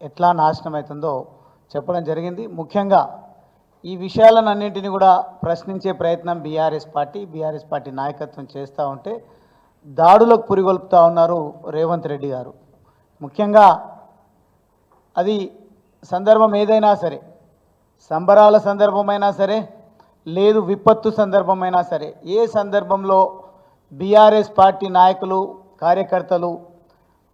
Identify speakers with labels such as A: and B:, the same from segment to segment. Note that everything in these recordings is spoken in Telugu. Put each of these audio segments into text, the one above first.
A: ఎట్లా నాశనం అవుతుందో చెప్పడం జరిగింది. ముఖ్యంగా ఈ విషయాలన్నింటినీ కూడా ప్రశ్నించే ప్రయత్నం బీఆర్ఎస్ పార్టీ నాయకత్వం చేస్తూ ఉంటే దాడులకు పురిగొల్పుతూ ఉన్నారు రేవంత్ రెడ్డి గారు. ముఖ్యంగా అది సందర్భం ఏదైనా సరే, సంబరాల సందర్భమైనా సరే, లేదు విపత్తు సందర్భమైనా సరే, ఏ సందర్భంలో బీఆర్ఎస్ పార్టీ నాయకులు కార్యకర్తలు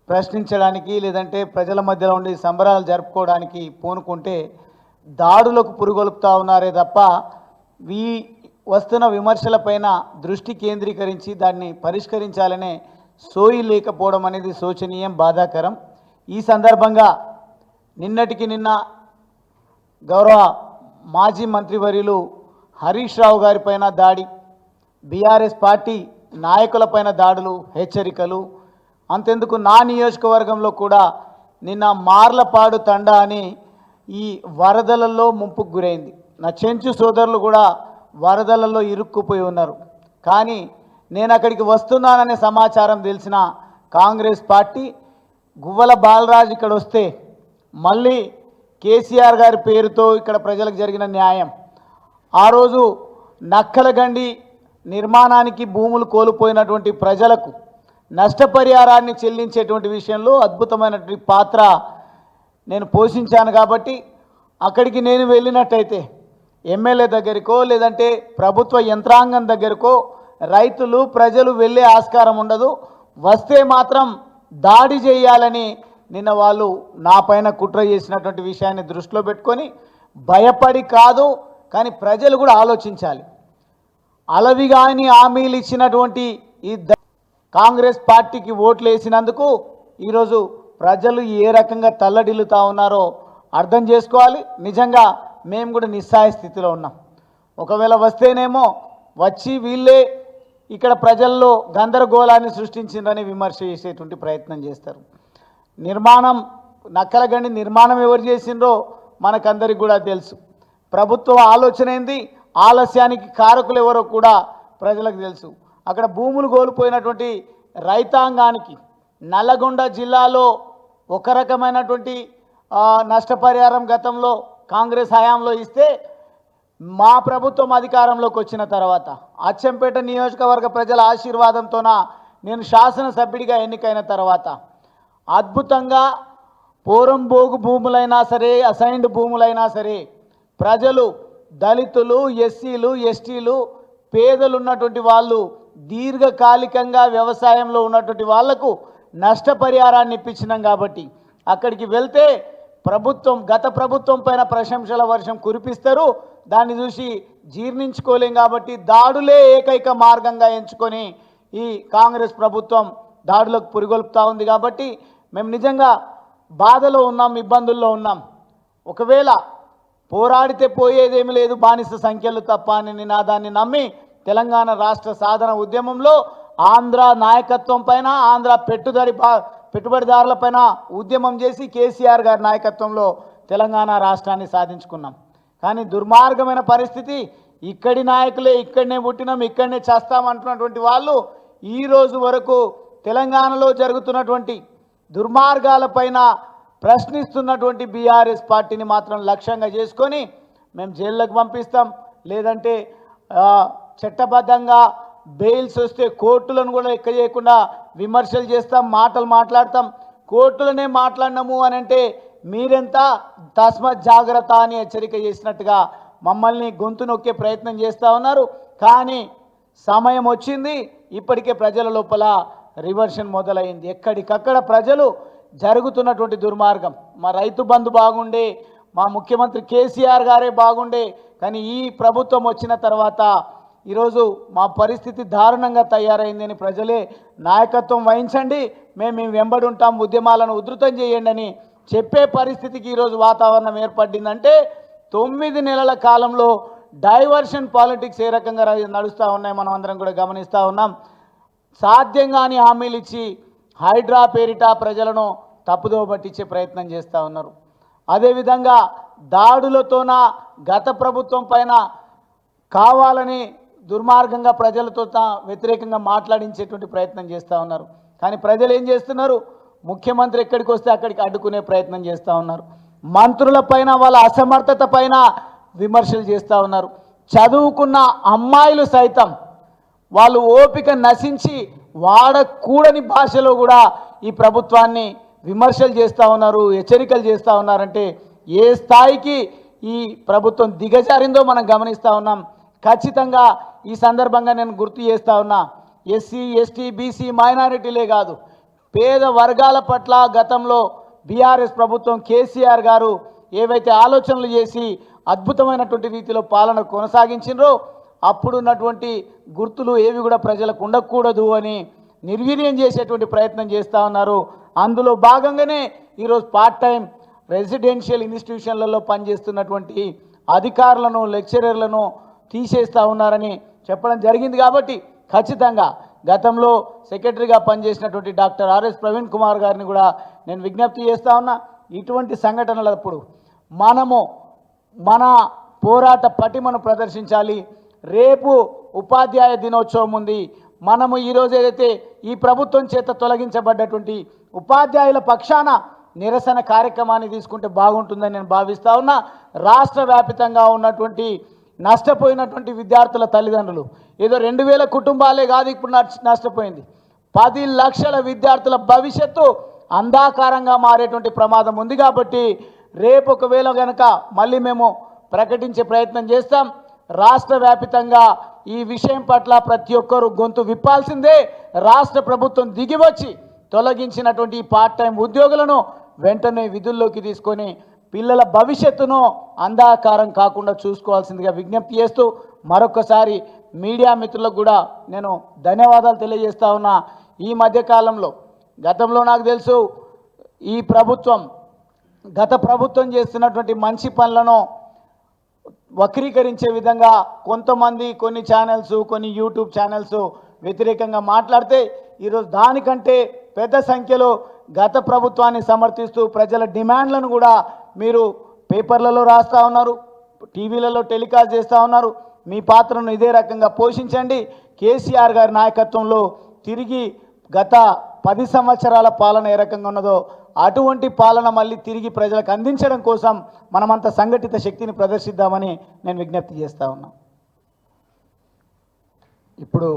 A: ప్రశ్నించడానికి లేదంటే ప్రజల మధ్యలో ఉండి సంబరాలు జరుపుకోవడానికి పూనుకుంటే దాడులకు పురుగొల్పుతూ ఉన్నారే తప్ప ఈ వస్తున్న విమర్శలపైన దృష్టి కేంద్రీకరించి దాన్ని పరిష్కరించాలనే సోయి లేకపోవడం అనేది శోచనీయం, బాధాకరం. ఈ సందర్భంగా నిన్నటికి నిన్న గౌరవ మాజీ మంత్రివర్యులు హరీష్ రావు గారిపైన దాడి, బీఆర్ఎస్ పార్టీ నాయకులపైన దాడులు, హెచ్చరికలు, అంతెందుకు నా నియోజకవర్గంలో కూడా నిన్న మార్లపాడు తండా అని ఈ వరదలలో ముంపుకు గురైంది. నా చెంచు సోదరులు కూడా వరదలలో ఇరుక్కుపోయి ఉన్నారు. కానీ నేను అక్కడికి వస్తున్నాననే సమాచారం తెలిసిన కాంగ్రెస్ పార్టీ గువ్వల బాలరాజు ఇక్కడ వస్తే మళ్ళీ కేసీఆర్ గారి పేరుతో ఇక్కడ ప్రజలకు జరిగిన న్యాయం, ఆ రోజు నక్కలగండి నిర్మాణానికి భూములు కోల్పోయినటువంటి ప్రజలకు నష్టపరిహారాన్ని చెల్లించేటువంటి విషయంలో అద్భుతమైనటువంటి పాత్ర నేను పోషించాను. కాబట్టి అక్కడికి నేను వెళ్ళినట్టయితే ఎమ్మెల్యే దగ్గరికో లేదంటే ప్రభుత్వ యంత్రాంగం దగ్గరకో రైతులు ప్రజలు వెళ్ళే ఆస్కారం ఉండదు. వస్తే మాత్రం దాడి చేయాలని నిన్న వాళ్ళు నా పైన కుట్ర చేసినటువంటి విషయాన్ని దృష్టిలో పెట్టుకొని భయపడి కాదు, కానీ ప్రజలు కూడా ఆలోచించాలి. అలవిగాని హామీలు ఇచ్చినటువంటి ఈ కాంగ్రెస్ పార్టీకి ఓట్లు వేసినందుకు ఈరోజు ప్రజలు ఏ రకంగా తల్లడిల్లుతూ ఉన్నారో అర్థం చేసుకోవాలి. నిజంగా మేము కూడా నిస్సహాయ స్థితిలో ఉన్నాం. ఒకవేళ వస్తేనేమో వచ్చి వీళ్ళే ఇక్కడ ప్రజల్లో గందరగోళాన్ని సృష్టించిందని విమర్శ చేసేటువంటి ప్రయత్నం చేస్తారు. నక్కలగండి నిర్మాణం ఎవరు చేసిండ్రో మనకందరికి కూడా తెలుసు. ప్రభుత్వం ఆలోచన ఏంది, ఆలస్యానికి కారకులు ఎవరో కూడా ప్రజలకు తెలుసు. అక్కడ భూములు కోల్పోయినటువంటి రైతాంగానికి నల్లగొండ జిల్లాలో ఒక రకమైనటువంటి నష్టపరిహారం గతంలో కాంగ్రెస్ హయాంలో ఇస్తే, మా ప్రభుత్వం అధికారంలోకి వచ్చిన తర్వాత అచ్చంపేట నియోజకవర్గ ప్రజల ఆశీర్వాదంతోన నేను శాసనసభ్యుడిగా ఎన్నికైన తర్వాత అద్భుతంగా పోరంబోగు భూములైనా సరే, అసైన్డ్ భూములైనా సరే, ప్రజలు దళితులు, ఎస్సీలు, ఎస్టీలు, పేదలు ఉన్నటువంటి వాళ్ళు, దీర్ఘకాలికంగా వ్యవసాయంలో ఉన్నటువంటి వాళ్లకు నష్టపరిహారాన్ని ఇప్పించినాం. కాబట్టి అక్కడికి వెళ్తే గత ప్రభుత్వం పైన ప్రశంసల వర్షం కురిపిస్తారు. దాన్ని చూసి జీర్ణించుకోలేం. కాబట్టి దాడులే ఏకైక మార్గంగా ఎంచుకొని ఈ కాంగ్రెస్ ప్రభుత్వం దాడులకు పురిగొల్పుతూ ఉంది. కాబట్టి మేము నిజంగా బాధలో ఉన్నాం, ఇబ్బందుల్లో ఉన్నాం. ఒకవేళ పోరాడితే పోయేదేమి లేదు, బానిస సంఖ్యలు తప్ప అని నినాదాన్ని నమ్మి తెలంగాణ రాష్ట్ర సాధన ఉద్యమంలో ఆంధ్ర నాయకత్వం పైన, ఆంధ్ర పెట్టుబడిదారుల పైన ఉద్యమం చేసి కేసీఆర్ గారి నాయకత్వంలో తెలంగాణ రాష్ట్రాన్ని సాధించుకున్నాం. కానీ దుర్మార్గమైన పరిస్థితి, ఇక్కడి నాయకులే ఇక్కడనే పుట్టినాం, ఇక్కడనే చేస్తామంటున్నటువంటి వాళ్ళు ఈ రోజు వరకు తెలంగాణలో జరుగుతున్నటువంటి దుర్మార్గాలపైన ప్రశ్నిస్తున్నటువంటి బీఆర్ఎస్ పార్టీని మాత్రం లక్ష్యంగా చేసుకొని మేము జైళ్ళకు పంపిస్తాం, లేదంటే చట్టబద్ధంగా బెయిల్స్ వస్తే కోర్టులను కూడా లెక్క చేయకుండా విమర్శలు చేస్తాం, మాటలు మాట్లాడతాం. కోర్టులనే మాట్లాడినాము అని అంటే మీరెంత తస్మత్ జాగ్రత్త అని హెచ్చరిక చేసినట్టుగా మమ్మల్ని గొంతు నొక్కే ప్రయత్నం చేస్తూ ఉన్నారు. కానీ సమయం వచ్చింది, ఇప్పటికే ప్రజల లోపల రివర్షన్ మొదలైంది. ఎక్కడికక్కడ ప్రజలు జరుగుతున్నటువంటి దుర్మార్గం, మా రైతు బంధు బాగుండే, మా ముఖ్యమంత్రి కేసీఆర్ గారే బాగుండే, కానీ ఈ ప్రభుత్వం వచ్చిన తర్వాత ఈరోజు మా పరిస్థితి దారుణంగా తయారైంది అని ప్రజలే నాయకత్వం వహించండి, మేము వెంబడి ఉంటాం, ఉద్యమాలను ఉధృతం చేయండి అని చెప్పే పరిస్థితికి ఈరోజు వాతావరణం ఏర్పడిందంటే 9 నెలల కాలంలో డైవర్షన్ పాలిటిక్స్ ఏ రకంగా నడుస్తూ ఉన్నాయి మనం అందరం కూడా గమనిస్తూ ఉన్నాం. సాధ్యం కాని హామీలు ఇచ్చి హైడ్రా పేరిట ప్రజలను తప్పుదోవ పట్టించే ప్రయత్నం చేస్తూ ఉన్నారు. అదేవిధంగా దాడులతోన గత ప్రభుత్వం పైన కావాలని దుర్మార్గంగా ప్రజలతో వ్యతిరేకంగా మాట్లాడించేటువంటి ప్రయత్నం చేస్తూ ఉన్నారు. కానీ ప్రజలు ఏం చేస్తున్నారు, ముఖ్యమంత్రి ఎక్కడికి వస్తే అక్కడికి అడ్డుకునే ప్రయత్నం చేస్తూ ఉన్నారు. మంత్రుల పైన వాళ్ళ అసమర్థత పైన విమర్శలు చేస్తూ ఉన్నారు. చదువుకున్న అమ్మాయిలు సైతం వాళ్ళు ఓపిక నశించి వాడకూడని భాషలో కూడా ఈ ప్రభుత్వాన్ని విమర్శలు చేస్తూ ఉన్నారు, హెచ్చరికలు చేస్తూ ఉన్నారంటే ఏ స్థాయికి ఈ ప్రభుత్వం దిగజారిందో మనం గమనిస్తూ ఉన్నాం. ఖచ్చితంగా ఈ సందర్భంగా నేను గుర్తు చేస్తూ ఉన్నా, ఎస్సీ ఎస్టీ బీసీ మైనారిటీలే కాదు, పేద వర్గాల పట్ల గతంలో బీఆర్ఎస్ ప్రభుత్వం కేసీఆర్ గారు ఏవైతే ఆలోచనలు చేసి అద్భుతమైనటువంటి రీతిలో పాలన కొనసాగించినరో అప్పుడున్నటువంటి గుర్తులు ఏవి కూడా ప్రజలకు ఉండకూడదు అని నిర్వీర్యం చేసేటువంటి ప్రయత్నం చేస్తూ ఉన్నారు. అందులో భాగంగానే ఈరోజు పార్ట్ టైం రెసిడెన్షియల్ ఇన్స్టిట్యూషన్లలో పనిచేస్తున్నటువంటి అధికారులను లెక్చరర్లను తీసేస్తూ ఉన్నారని చెప్పడం జరిగింది. కాబట్టి ఖచ్చితంగా గతంలో సెక్రటరీగా పనిచేసినటువంటి డాక్టర్ ఆర్ఎస్ ప్రవీణ్ కుమార్ గారిని కూడా నేను విజ్ఞప్తి చేస్తూ ఉన్నా, ఇటువంటి సంఘటనలప్పుడు మనము మన పోరాట పటిమను ప్రదర్శించాలి. రేపు ఉపాధ్యాయ దినోత్సవం ఉంది. మనము ఈరోజు ఏదైతే ఈ ప్రభుత్వం చేత తొలగించబడ్డటువంటి ఉపాధ్యాయుల పక్షాన నిరసన కార్యక్రమాన్ని తీసుకుంటే బాగుంటుందని నేను భావిస్తూ ఉన్నా. రాష్ట్ర వ్యాప్తంగా ఉన్నటువంటి నష్టపోయినటువంటి విద్యార్థుల తల్లిదండ్రులు ఏదో 2000 కుటుంబాలే కాదు ఇప్పుడు నష్టపోయింది, 10 లక్షల విద్యార్థుల భవిష్యత్తు అంధాకారంగా మారేటువంటి ప్రమాదం ఉంది. కాబట్టి రేపు ఒకవేళ కనుక మళ్ళీ మేము ప్రకటించే ప్రయత్నం చేస్తాం. రాష్ట్ర వ్యాప్తంగా ఈ విషయం పట్ల ప్రతి ఒక్కరూ గొంతు విప్పాల్సిందే. రాష్ట్ర ప్రభుత్వం దిగివచ్చి తొలగించినటువంటి ఈ పార్ట్ టైం ఉద్యోగులను వెంటనే విధుల్లోకి తీసుకొని పిల్లల భవిష్యత్తును అంధాకారం కాకుండా చూసుకోవాల్సిందిగా విజ్ఞప్తి చేస్తూ మరొకసారి మీడియా మిత్రులకు కూడా నేను ధన్యవాదాలు తెలియజేస్తా ఉన్నా. ఈ మధ్యకాలంలో గతంలో నాకు తెలుసు ఈ ప్రభుత్వం గత ప్రభుత్వం చేస్తున్నటువంటి మంచి పనులను వక్రీకరించే విధంగా కొంతమంది కొన్ని ఛానల్స్ కొన్ని యూట్యూబ్ ఛానల్స్ వ్యతిరేకంగా మాట్లాడితే ఈరోజు దానికంటే పెద్ద సంఖ్యలో గత ప్రభుత్వాన్ని సమర్థిస్తూ ప్రజల డిమాండ్లను కూడా మీరు పేపర్లలో రాస్తూ ఉన్నారు, టీవీలలో టెలికాస్ట్ చేస్తూ ఉన్నారు. మీ పాత్రను ఇదే రకంగా పోషించండి. కేసీఆర్ గారి నాయకత్వంలో తిరిగి గత 10 సంవత్సరాల పాలన ఏ రకంగా ఉన్నదో అటువంటి పాలన మళ్ళీ తిరిగి ప్రజలకు అందించడం కోసం మనమంతా సంఘటిత శక్తిని ప్రదర్శిద్దామని నేను విజ్ఞప్తి చేస్తా ఉన్నా. ఇప్పుడు